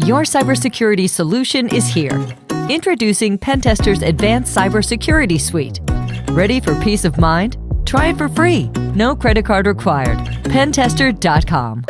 Your cybersecurity solution is here. Introducing Pentester's Advanced Cybersecurity Suite. Ready for peace of mind? Try it for free. No credit card required. Pentester.com.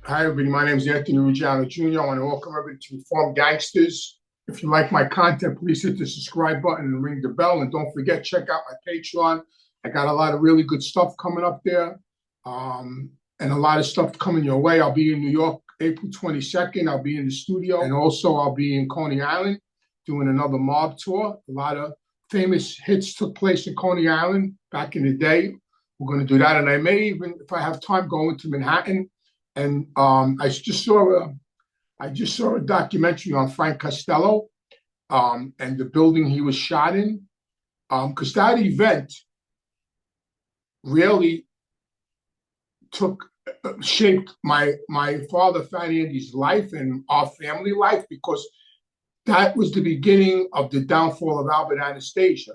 Hi, everybody. My name is Anthony Ruggiano Jr. I want to welcome everybody to Reform Gangsters. If you like my content, please hit the subscribe button and ring the bell. And don't forget, check out my Patreon. I got a lot of really good stuff coming up there, and a lot of stuff coming your way. I'll be in New York April 22nd. I'll be in the studio. And also, I'll be in Coney Island doing another mob tour. A lot of famous hits took place in Coney Island back in the day. We're going to do that. And I may even, if I have time, go into Manhattan. And I just saw a documentary on Frank Costello and the building he was shot in, because that event really shaped my father Fatty Andy's life and our family life, because that was the beginning of the downfall of Albert Anastasia.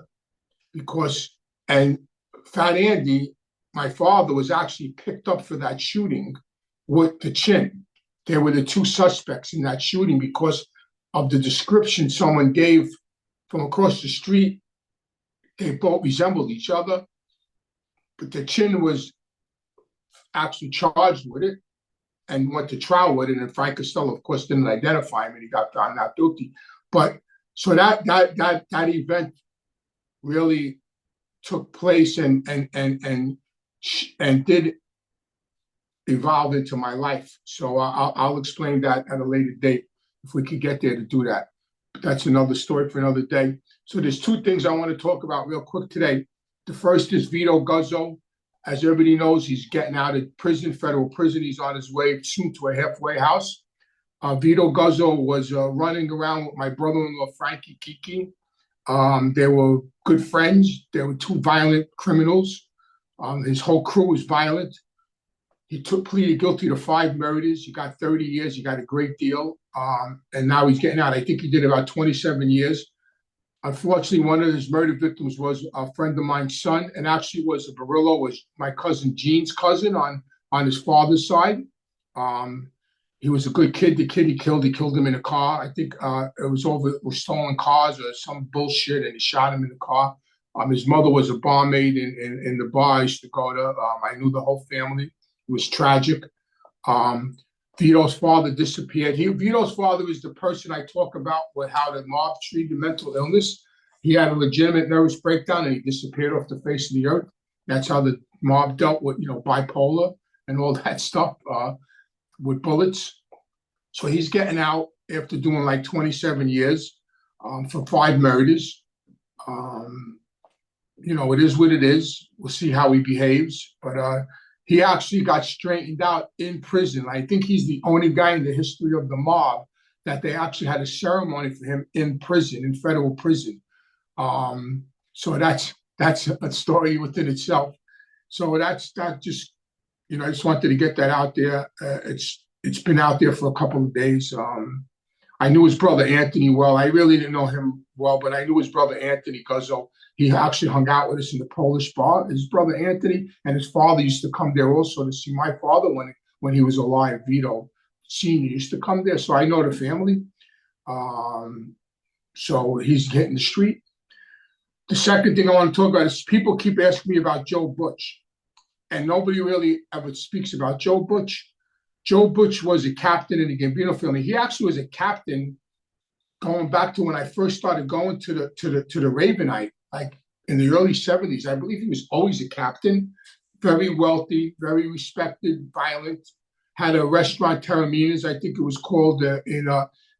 And Fat Andy, my father, was actually picked up for that shooting with the chin. They were the two suspects in that shooting because of the description someone gave from across the street. They both resembled each other, but the chin was actually charged with it and went to trial with it. And Frank Costello, of course, didn't identify him, and he got found not guilty. But so that event really took place and did evolve into my life. So I'll explain that at a later date if we could get there to do that. But that's another story for another day. So there's two things I want to talk about real quick today. The first is Vito Guzo. As everybody knows, he's getting out of prison, federal prison. He's on his way soon to a halfway house. Vito Guzo was running around with my brother-in-law, Frankie Kiki. They were good friends. They were two violent criminals. His whole crew was violent. He pleaded guilty to 5 murders. He got 30 years. He got a great deal. And now he's getting out. I think he did about 27 years. Unfortunately, one of his murder victims was a friend of mine's son, and actually was a Barillo, was my cousin Gene's cousin on his father's side. He was a good kid. The kid he killed him in a car. I think it was over stolen cars or some bullshit, and he shot him in the car. His mother was a barmaid in the bar I used to go to. I knew the whole family. It was tragic. Vito's father disappeared. Vito's father is the person I talk about with how the mob treated mental illness. He had a legitimate nervous breakdown and he disappeared off the face of the earth. That's how the mob dealt with, bipolar and all that stuff with bullets. So he's getting out after doing like 27 years for 5 murders. It is what it is. We'll see how he behaves. But he actually got straightened out in prison. I think he's the only guy in the history of the mob that they actually had a ceremony for him in prison, in federal prison. So that's a story within itself. So that's just, I just wanted to get that out there. It's been out there for a couple of days. I knew his brother Anthony well. I really didn't know him well, but I knew his brother Anthony Guzo. He actually hung out with us in the Polish bar. His brother Anthony and his father used to come there also to see my father when he was alive. Vito Sr. used to come there, so I know the family. So he's hitting the street. The second thing I want to talk about is people keep asking me about Joe Butch, and nobody really ever speaks about Joe Butch. Joe Butch was a captain in the Gambino family. He actually was a captain going back to when I first started going to the Ravenite, like in the early 70s. I believe he was always a captain, very wealthy, very respected, violent, had a restaurant, Terraminas, I think it was called,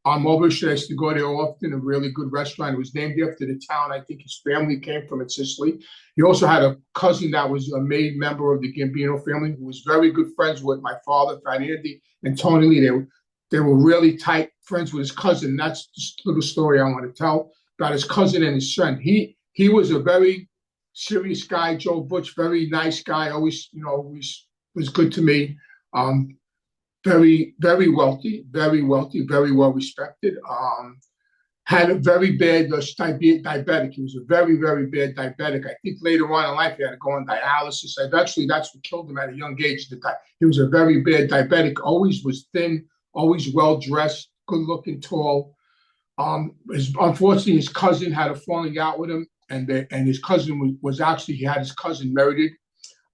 on Mobile Street. I used to go there often, a really good restaurant. It was named after the town I think his family came from in Sicily. He also had a cousin that was a made member of the Gambino family who was very good friends with my father, Fat Andy, and Tony Lee. They were really tight friends with his cousin. That's just a little story I want to tell about his cousin and his son. He was a very serious guy, Joe Butch, very nice guy, always, was good to me. Very, very wealthy, very well respected. Had a very bad diabetic. He was a very, very bad diabetic. I think later on in life he had to go on dialysis. That's what killed him at a young age. He was a very bad diabetic. Always was thin, always well dressed, good looking, tall. Unfortunately, his cousin had a falling out with him, and his cousin was actually, he had his cousin murdered.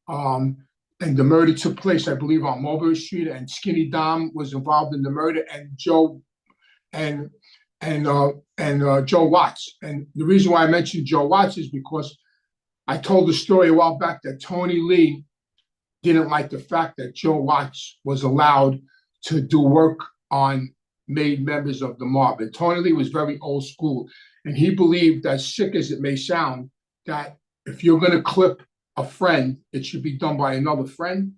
And the murder took place, I believe, on Mulberry Street, and Skinny Dom was involved in the murder, and Joe Watts. And the reason why I mentioned Joe Watts is because I told the story a while back that Tony Lee didn't like the fact that Joe Watts was allowed to do work on made members of the mob. And Tony Lee was very old school, and he believed, as sick as it may sound, that if you're going to clip a friend, it should be done by another friend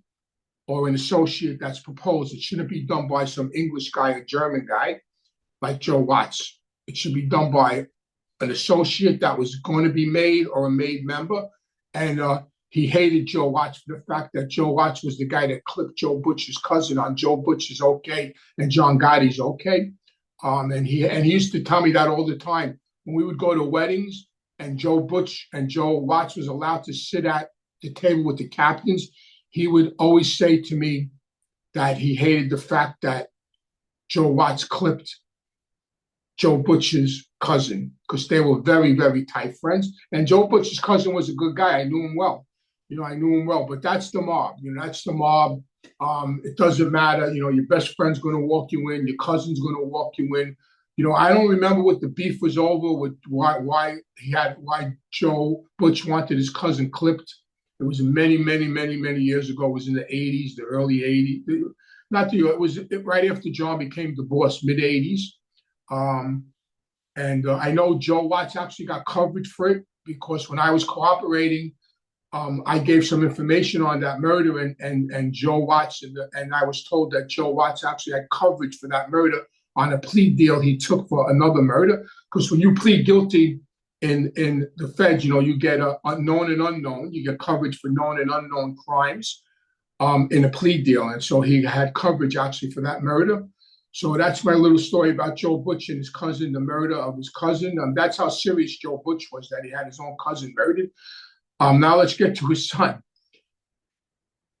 or an associate that's proposed. It shouldn't be done by some English guy, a German guy like Joe Watts. It should be done by an associate that was going to be made or a made member. And he hated Joe Watts for the fact that Joe Watts was the guy that clipped Joe Butch's cousin on Joe Butch's okay and John Gotti's okay. And he used to tell me that all the time. When we would go to weddings and Joe Butch and Joe Watts was allowed to sit at the table with the captains, he would always say to me that he hated the fact that Joe Watts clipped Joe Butch's cousin, because they were very, very tight friends. And Joe Butch's cousin was a good guy. I knew him well. But that's the mob. That's the mob. It doesn't matter. Your best friend's going to walk you in. Your cousin's going to walk you in. I don't remember what the beef was over with, why Joe Butch wanted his cousin clipped. It was many, many, many, many years ago. It was in the 80s, the early 80s. It was right after John became the boss, mid 80s. I know Joe Watts actually got coverage for it, because when I was cooperating, I gave some information on that murder, and Joe Watts, and I was told that Joe Watts actually had coverage for that murder on a plea deal he took for another murder. Because when you plead guilty in the feds, you get a known and unknown. You get coverage for known and unknown crimes in a plea deal. And so he had coverage actually for that murder. So that's my little story about Joe Butch and his cousin, the murder of his cousin. That's how serious Joe Butch was, that he had his own cousin murdered. Now let's get to his son.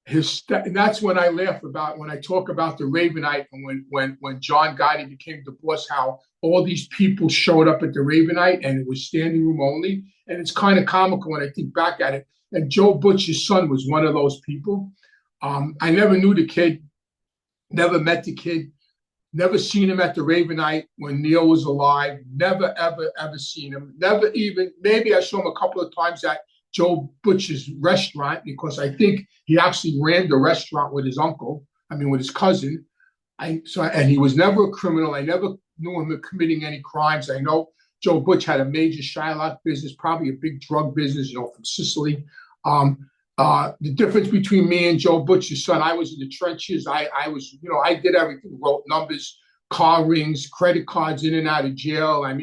And that's when I laugh about, when I talk about the Ravenite, and when John Gotti became the boss, how all these people showed up at the Ravenite and it was standing room only. And it's kind of comical when I think back at it. And Joe Butch's son was one of those people. I never knew the kid, never met the kid, never seen him at the Ravenite when Neil was alive, never, ever, ever seen him. Never even, maybe I saw him a couple of times at Joe Butch's restaurant, because I think he actually ran the restaurant with his with his cousin. And he was never a criminal. I never knew him committing any crimes. I know Joe Butch had a major Shylock business, probably a big drug business, from Sicily. The difference between me and Joe Butch's son, I was in the trenches. I was, I did everything, wrote numbers, car rings, credit cards in and out of jail. I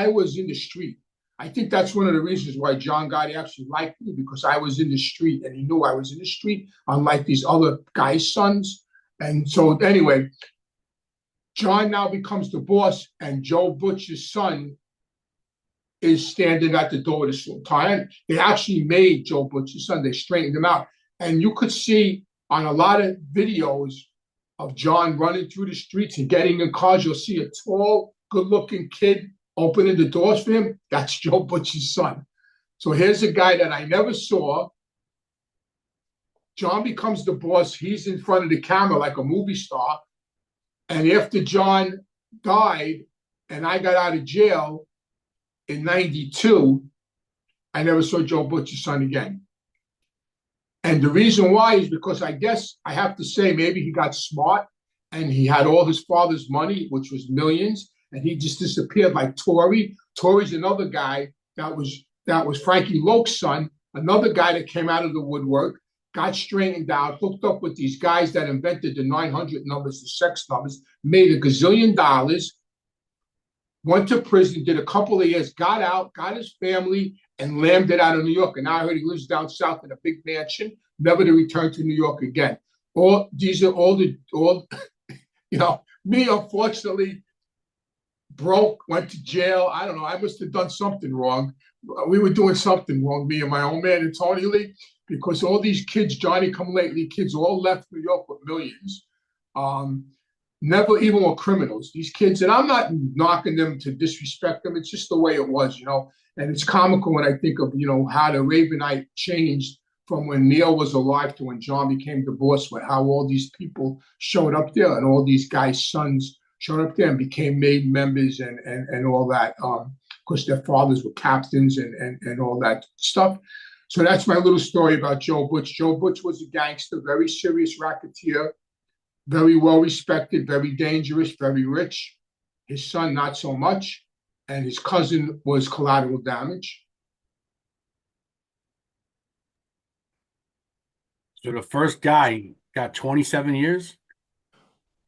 was in the street. I think that's one of the reasons why John Gotti actually liked me, because I was in the street and he knew I was in the street, unlike these other guys' sons. And so anyway, John now becomes the boss, and Joe Butch's son is standing at the door of the Sultan. They actually made Joe Butch's son. They straightened him out. And you could see on a lot of videos of John running through the streets and getting in cars, you'll see a tall, good-looking kid opening the doors for him. That's Joe Butch's son. So here's a guy that I never saw. John becomes the boss. He's in front of the camera like a movie star. And after John died and I got out of jail in 92, I never saw Joe Butch's son again. And the reason why is because I guess I have to say maybe he got smart and he had all his father's money, which was millions, and he just disappeared like Tory. Tory's another guy that was Frankie Loke's son, another guy that came out of the woodwork, got straightened out, hooked up with these guys that invented the 900 numbers, the sex numbers, made $1 gazillion, went to prison, did a couple of years, got out, got his family, and landed out of New York. And now I heard he lives down south in a big mansion, never to return to New York again. These are all, me, unfortunately, broke, went to jail. I don't know. I must have done something wrong. We were doing something wrong, me and my old man and Tony Lee, because all these kids, Johnny-come-lately kids, all left New York with millions. Never even were criminals. These kids, and I'm not knocking them to disrespect them. It's just the way it was, And it's comical when I think of, how the Ravenite changed from when Neil was alive to when John became the boss, how all these people showed up there and all these guys' sons showed up there and became made members and all that. Because their fathers were captains and all that stuff. So that's my little story about Joe Butch. Joe Butch was a gangster, very serious racketeer, very well respected, very dangerous, very rich. His son, not so much. And his cousin was collateral damage. So the first guy got 27 years?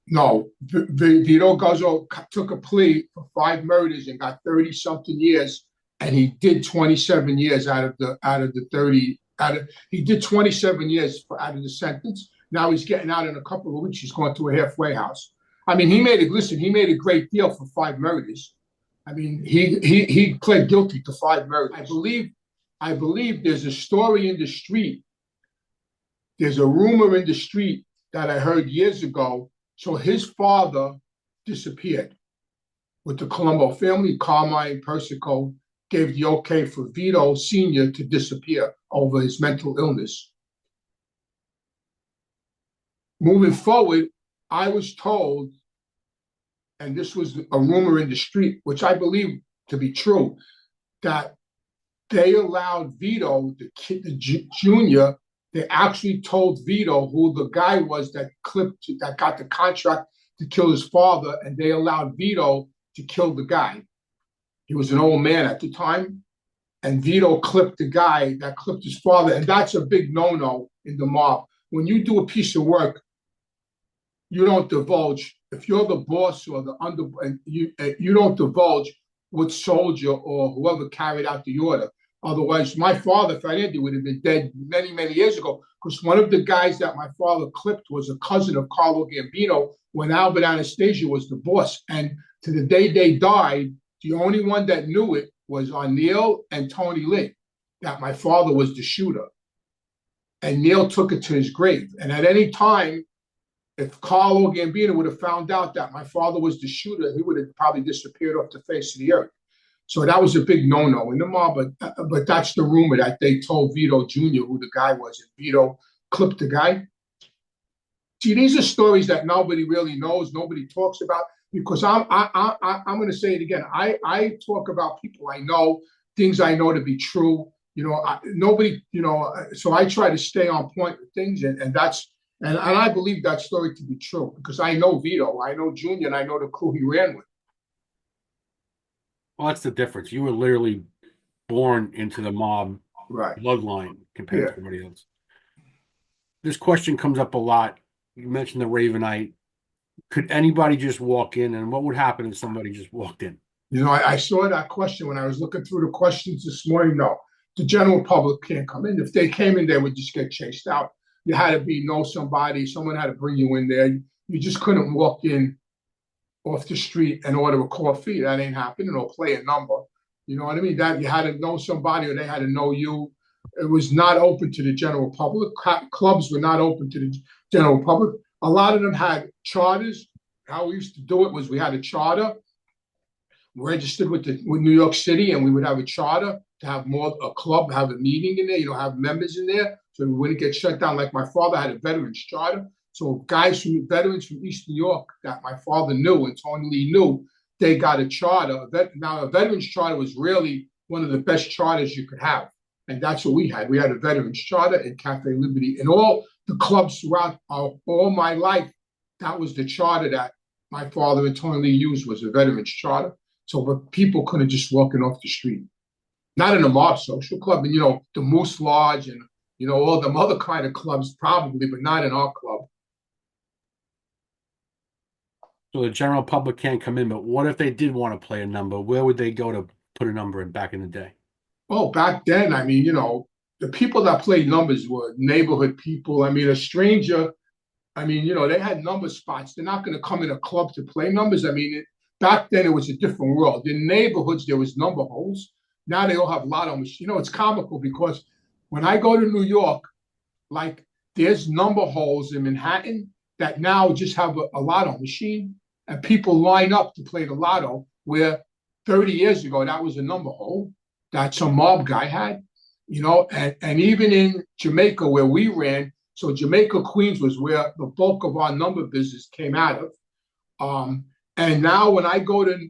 No, Vito Guzo took a plea for 5 murders and got 30-something years, and he did 27 years out of the 30. He did 27 years out of the sentence. Now he's getting out in a couple of weeks. He's going to a halfway house. I mean, he made a great deal for 5 murders. I mean, he pled guilty to 5 murders. I believe there's a story in the street. There's a rumor in the street that I heard years ago. So his father disappeared with the Colombo family. Carmine Persico gave the okay for Vito Sr. to disappear over his mental illness. Moving forward, I was told, and this was a rumor in the street, which I believe to be true, that they allowed Vito, the junior, they actually told Vito who the guy was that got the contract to kill his father, and they allowed Vito to kill the guy. He was an old man at the time, and Vito clipped the guy that clipped his father, and that's a big no-no in the mob. When you do a piece of work, you don't divulge. If you're the boss or the you don't divulge what soldier or whoever carried out the order. Otherwise, my father, Fernando, would have been dead many, many years ago, because one of the guys that my father clipped was a cousin of Carlo Gambino when Albert Anastasia was the boss. And to the day they died, the only one that knew it was Neil and Tony Lee, that my father was the shooter. And Neil took it to his grave. And at any time, if Carlo Gambino would have found out that my father was the shooter, he would have probably disappeared off the face of the earth. So that was a big no-no in the mob, but that's the rumor that they told Vito Jr. who the guy was, and Vito clipped the guy. See, these are stories that nobody really knows, nobody talks about, because I'm going to say it again. I talk about people I know, things I know to be true. Nobody, so I try to stay on point with things, and I believe that story to be true because I know Vito, I know Junior, and I know the crew he ran with. Well, that's the difference. You were literally born into the mob bloodline compared to everybody else. This question comes up a lot. You mentioned the Ravenite. Could anybody just walk in, and what would happen if somebody just walked in? I saw that question when I was looking through the questions this morning. No, the general public can't come in. If they came in, they would just get chased out. You had to know somebody. Someone had to bring you in there. You just couldn't walk in off the street and order a coffee. That ain't happening, or play a number. You know what I mean? That you had to know somebody, or they had to know you. It was not open to the general public. Clubs were not open to the general public. A lot of them had charters. How we used to do it was we had a charter registered with New York City, and we would have a charter to have a club, have a meeting in there, have members in there, so we wouldn't get shut down. Like my father had a veterans charter. So veterans from East New York that my father knew and Tony Lee knew, they got a charter. Now, a veterans charter was really one of the best charters you could have. And that's what we had. We had a veterans charter in Cafe Liberty. And all the clubs throughout all my life, that was the charter that my father and Tony Lee used, was a veterans charter. So but people couldn't just walk in off the street. Not in a mob social club. And, the Moose Lodge and all them other kind of clubs probably, but not in our club. So the general public can't come in, but what if they did want to play a number? Where would they go to put a number in back in the day? Oh, back then, I mean, the people that played numbers were neighborhood people. I mean, a stranger, I mean, they had number spots. They're not going to come in a club to play numbers. I mean, back then it was a different world. In neighborhoods, there was number holes. Now they all have lotto machines. It's comical because when I go to New York, like there's number holes in Manhattan that now just have a lotto machine, and people line up to play the lotto, where 30 years ago, that was a number hole that some mob guy had, and even in Jamaica where we ran, so Jamaica, Queens was where the bulk of our number business came out of. And now when I go to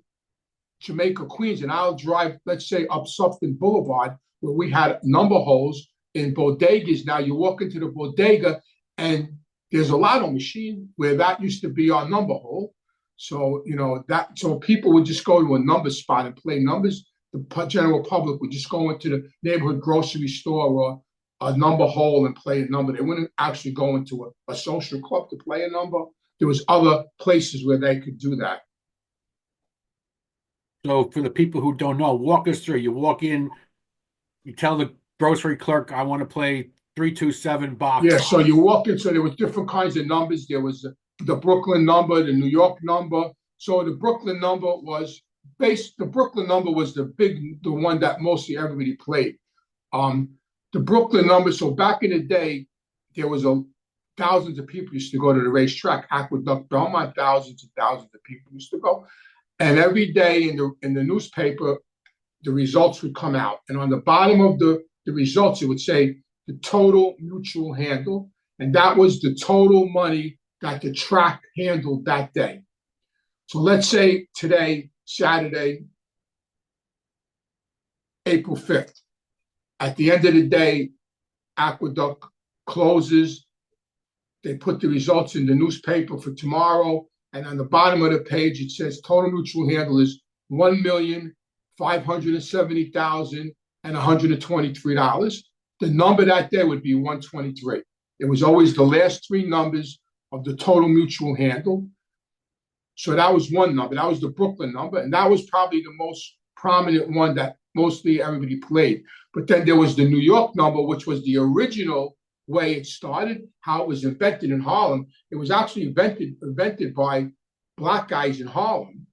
Jamaica, Queens, and I'll drive, let's say, up Suffolk Boulevard, where we had number holes in bodegas. Now you walk into the bodega and there's a lotto machine where that used to be our number hole. So, so people would just go to a number spot and play numbers. The general public would just go into the neighborhood grocery store or a number hole and play a number. They wouldn't actually go into a social club to play a number. There was other places where they could do that. So for the people who don't know, walk us through. You walk in, you tell the grocery clerk, I want to play 327 box. Yeah, so you walk in, so there was different kinds of numbers. There was the Brooklyn number, the New York number. So the Brooklyn number was the one that mostly everybody played. The Brooklyn number, so back in the day, there was thousands of people used to go to the racetrack, Aqueduct, Belmont, thousands and thousands of people used to go. And every day in the newspaper, the results would come out. And on the bottom of the results, it would say the total mutual handle. And that was the total money that the track handled that day. So let's say today, Saturday, April 5th. At the end of the day, Aqueduct closes. They put the results in the newspaper for tomorrow. And on the bottom of the page, it says total mutual handle is $1,570,123. The number that day would be 123. It was always the last three numbers of the total mutual handle. So that was one number. That was the Brooklyn number. And that was probably the most prominent one that mostly everybody played. But then there was the New York number, which was the original way it started, how it was invented in Harlem. It was actually invented by black guys in Harlem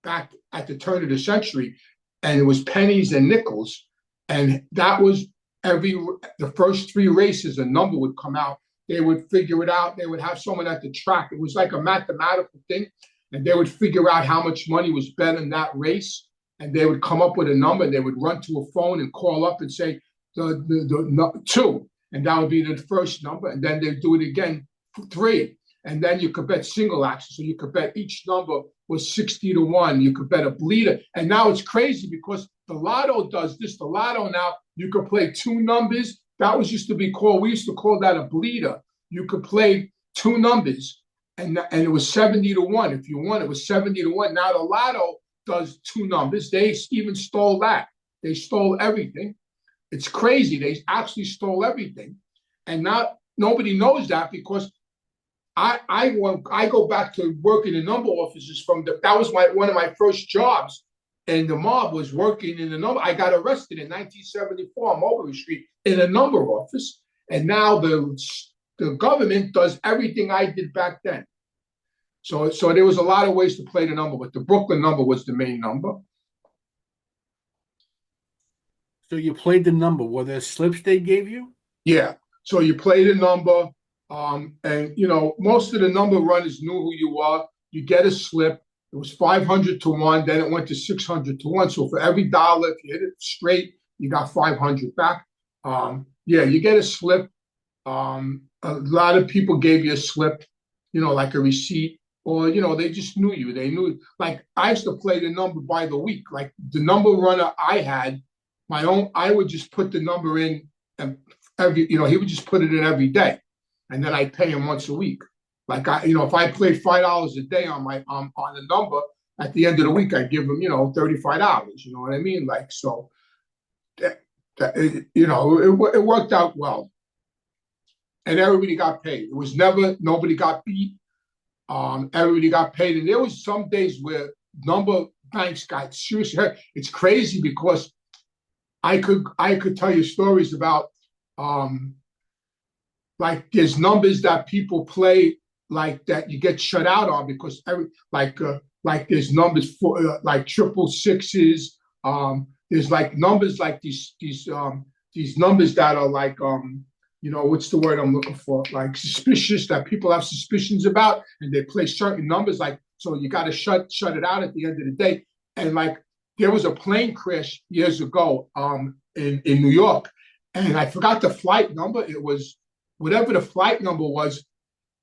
back at the turn of the century. And it was pennies and nickels. And that was the first three races, a number would come out. They would figure it out. They would have someone at the track. It was like a mathematical thing. And they would figure out how much money was bet in that race. And they would come up with a number. They would run to a phone and call up and say the two. And that would be the first number. And then they'd do it again, three. And then you could bet single axis. So you could bet each number was 60-1. You could bet a bleeder. And now it's crazy because the lotto does this. The lotto now, you could play two numbers. That was used to be called, we used to call that a bleeder. You could play two numbers and it was 70-1. If you won, it was 70-1. Now the lotto does two numbers. They even stole that. They stole everything. It's crazy. They actually stole everything. And now nobody knows that because I go back to working in number offices that was one of my first jobs. And the mob was working in the number. I got arrested in 1974 on Mulberry Street in a number office. And now the government does everything I did back then. So there was a lot of ways to play the number, but the Brooklyn number was the main number. So you played the number. Were there slips they gave you? Yeah. So you play the number, and most of the number runners knew who you are. You get a slip. It was 500-1. Then it went to 600-1. So for every dollar, if you hit it straight, you got 500 back. You get a slip. A lot of people gave you a slip, like a receipt, or they just knew you. They knew. Like I used to play the number by the week. Like the number runner I had, my own. I would just put the number in, and he would just put it in every day, and then I'd pay him once a week. Like if I played $5 a day on the number, at the end of the week I'd give him $35. You know what I mean? Like so, it worked out well. and everybody got paid. It was never, nobody got beat. Everybody got paid. And there was some days where number of banks got seriously hurt. It's crazy because I could tell you stories about, like there's numbers that people play like that you get shut out on because like there's numbers for like triple sixes. There's like numbers like these numbers that are like what's the word I'm looking for? Like suspicious, that people have suspicions about, and they play certain numbers like, so you got to shut it out at the end of the day. And like there was a plane crash years ago in New York, and I forgot the flight number. It was whatever the flight number was.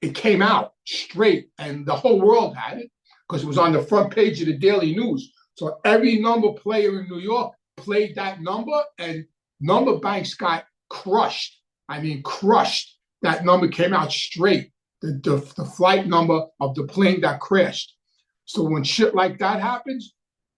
It came out straight, and the whole world had it because it was on the front page of the Daily News. So every number player in New York played that number, and number banks got crushed. I mean, crushed. That number came out straight, the flight number of the plane that crashed. So when shit like that happens,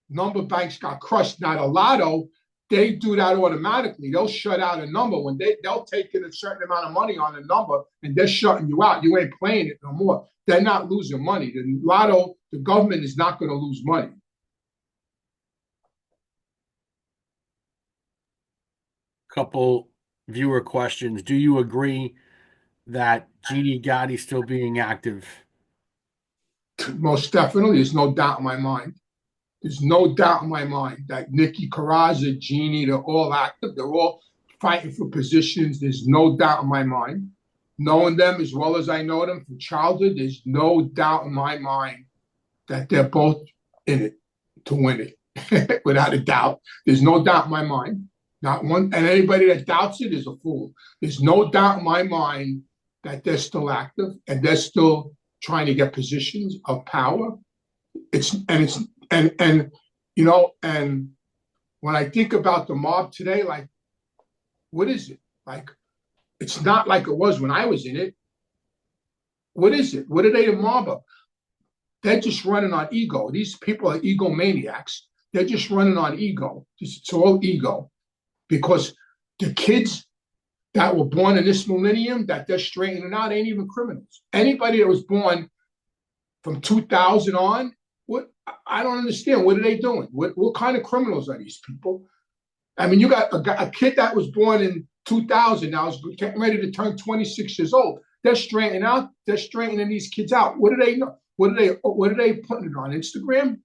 number banks got crushed. Now the lotto, they do that automatically. They'll shut out a number when they'll take in a certain amount of money on a number, and they're shutting you out. You ain't playing it no more. They're not losing money. The lotto, the government is not going to lose money. Couple viewer questions. Do you agree that Genie Gotti still being active? Most definitely. There's no doubt in my mind. There's no doubt in my mind that Nicky, Corrao, Genie, they're all active. They're all fighting for positions. There's no doubt in my mind. Knowing them as well as I know them from childhood, there's no doubt in my mind that they're both in it to win it. Without a doubt. There's no doubt in my mind. Not one, and anybody that doubts it is a fool. There's no doubt in my mind that they're still active and they're still trying to get positions of power. And when I think about the mob today, like, what is it? Like, it's not like it was when I was in it. What is it? What are they the mob of? They're just running on ego. These people are egomaniacs. They're just running on ego. It's all ego. Because the kids that were born in this millennium that they're straightening out ain't even criminals. Anybody that was born from 2000 on, I don't understand. What are they doing? What kind of criminals are these people? I mean, you got a kid that was born in 2000 now is getting ready to turn 26 years old. They're straightening out. They're straightening these kids out. What do they know? What are they putting it on Instagram?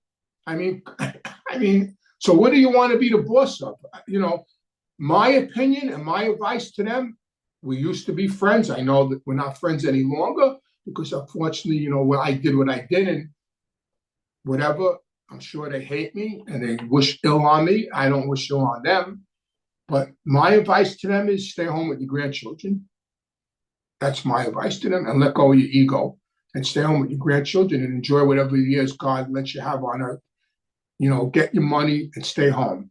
I mean, so what do you want to be the boss of? My opinion and my advice to them, we used to be friends. I know that we're not friends any longer because unfortunately, I did what I did and whatever, I'm sure they hate me and they wish ill on me. I don't wish ill on them. But my advice to them is stay home with your grandchildren. That's my advice to them, and let go of your ego and stay home with your grandchildren and enjoy whatever years God lets you have on earth. Get your money and stay home.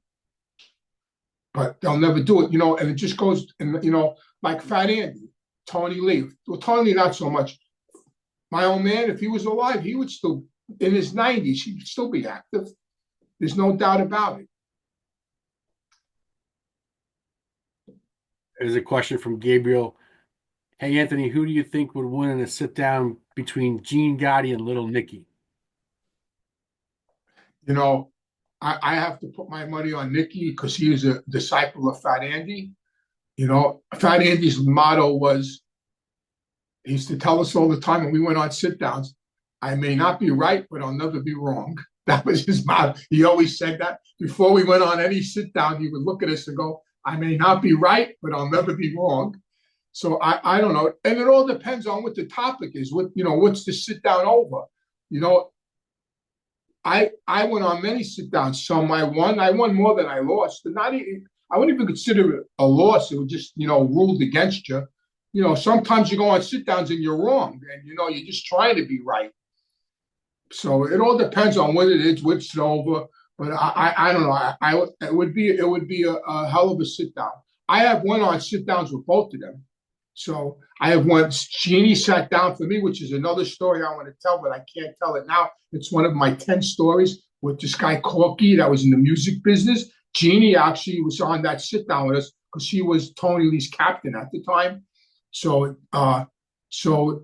But they'll never do it, and it just goes, and like Fat Andy, Tony Lee. Well, Tony Lee, not so much. My old man, if he was alive, he would still, in his 90s, he'd still be active. There's no doubt about it. There's a question from Gabriel. Hey, Anthony, who do you think would win in a sit-down between Gene Gotti and Little Nicky? I have to put my money on Nicky because he is a disciple of Fat Andy. Fat Andy's motto was, he used to tell us all the time when we went on sit-downs, I may not be right, but I'll never be wrong. That was his motto. He always said that. Before we went on any sit-down, he would look at us and go, I may not be right, but I'll never be wrong. So I don't know. And it all depends on what the topic is. What's the sit-down over? I went on many sit-downs. Some I won more than I lost. I wouldn't even consider it a loss. It was just, ruled against you. Sometimes you go on sit-downs and you're wrong, and you're just trying to be right. So it all depends on what it is, what's over. But I don't know. It would be a hell of a sit-down. I have went on sit-downs with both of them. So I have one. Genie sat down for me, which is another story I want to tell, but I can't tell it now. It's one of my 10 stories with this guy Corky that was in the music business. Genie actually was on that sit down with us because she was Tony Lee's captain at the time. So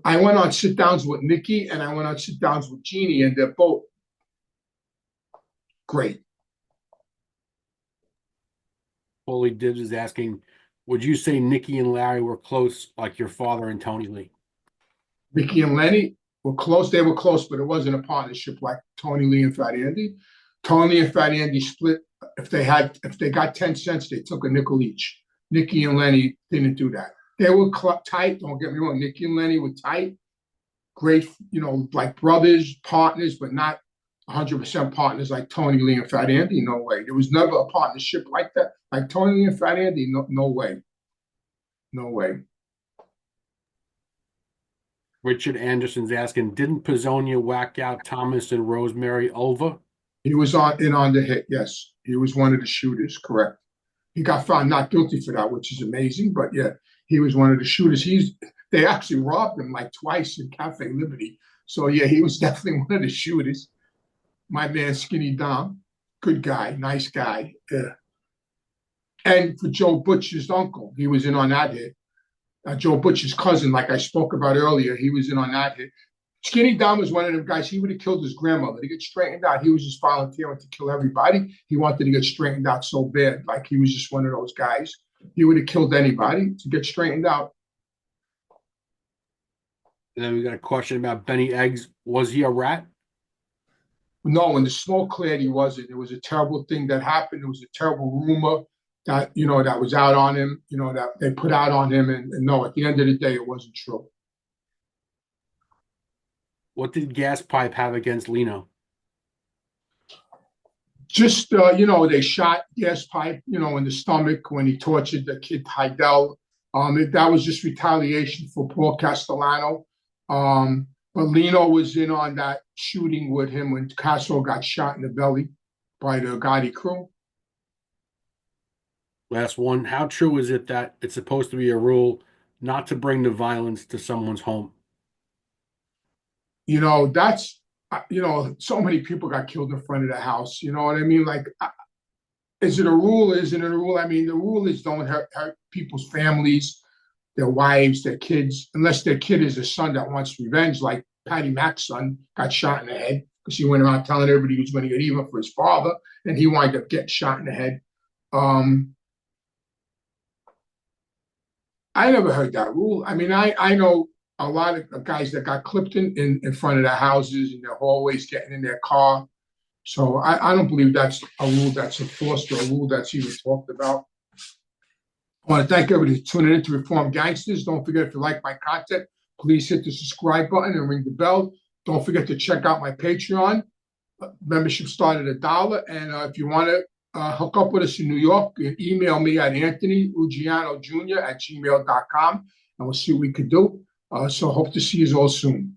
I went on sit downs with Nikki and I went on sit downs with Jeannie, and they're both great. Paulie Dibbs is asking, would you say Nikki and Larry were close like your father and Tony Lee? Nikki and Lenny were close. They were close, but it wasn't a partnership like Tony Lee and Fat Andy. Tony and Fat Andy split. If they got 10 cents, they took a nickel each. Nikki and Lenny didn't do that. They were tight. Don't get me wrong. Nikki and Lenny were tight. Great, like brothers, partners, but not 100% partners like Tony Lee and Fat Andy. No way. There was never a partnership like that. Like Tony Lee and Fat Andy. No way. No way. Richard Anderson's asking, didn't Pizzonia whack out Thomas and Rosemary over? He was on the hit, yes. He was one of the shooters, correct. He got found not guilty for that, which is amazing, but yeah, he was one of the shooters. They actually robbed him like twice in Cafe Liberty. So yeah, he was definitely one of the shooters. My man, Skinny Dom, good guy, nice guy. Yeah. And for Joe Butch's uncle, he was in on that hit. Joe Butch's cousin, like I spoke about earlier, he was in on that hit. Skinny Dom was one of them guys. He would have killed his grandmother to get straightened out. He was just volunteering to kill everybody. He wanted to get straightened out so bad. Like he was just one of those guys. He would have killed anybody to get straightened out. And then we got a question about Benny Eggs. Was he a rat? No, when the smoke cleared, he wasn't. It was a terrible thing that happened. It was a terrible rumor that, that was out on him, that they put out on him. And no, at the end of the day, it wasn't true. What did Gas Pipe have against Lino? Just, they shot Gas Pipe, in the stomach when he tortured the kid Heidel. That was just retaliation for Paul Castellano. But Lino was in on that shooting with him when Castro got shot in the belly by the Gotti crew. Last one. How true is it that it's supposed to be a rule not to bring the violence to someone's home? That's, so many people got killed in front of the house. You know what I mean? Like, is it a rule? Isn't it a rule? I mean, the rule is don't hurt people's families, their wives, their kids, unless their kid is a son that wants revenge, like Patty Mac's son got shot in the head because he went around telling everybody he was going to get even for his father, and he wound up getting shot in the head. I never heard that rule. I mean, I know a lot of guys that got clipped in front of their houses, in their hallways, getting in their car. So I don't believe that's a rule that's enforced or a rule that's even talked about. I want to thank everybody for tuning in to Reform Gangsters. Don't forget, if you like my content, please hit the subscribe button and ring the bell. Don't forget to check out my Patreon. Membership started at $1. And if you want to hook up with us in New York, you can email me at Anthony Ruggiano Jr. @gmail.com, and we'll see what we could do. So hope to see you all soon.